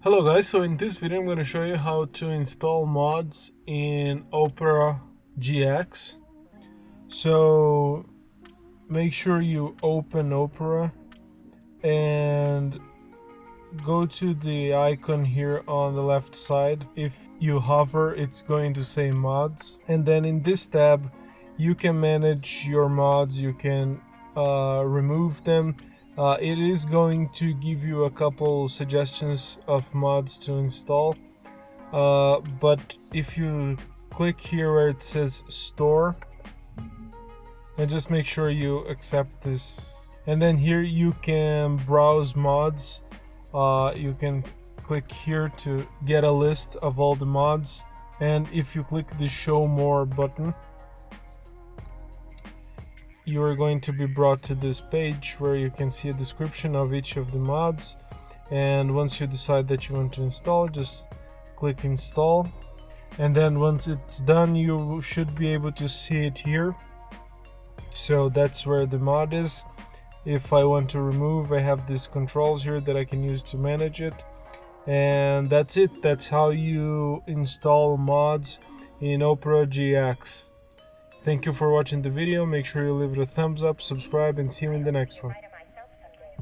Hello guys, so in this video I'm going to show you how to install mods in Opera GX. So make sure you open Opera and go to the icon here on the left side. If you hover, it's going to say mods, and then in this tab you can manage your mods, you can remove them. It is going to give you a couple suggestions of mods to install, but if you click here where it says store, and just make sure you accept this, and then here you can browse mods. You can click here to get a list of all the mods, and if you click the show more button, you are going to be brought to this page where you can see a description of each of the mods. And once you decide that you want to install, just click install, and then once it's done you should be able to see it here. So that's where the mod is. If I want to remove, I have these controls here that I can use to manage it. And that's it. That's how you install mods in Opera GX. Thank you for watching the video. Make sure you leave it a thumbs up, subscribe, and see you in the next one.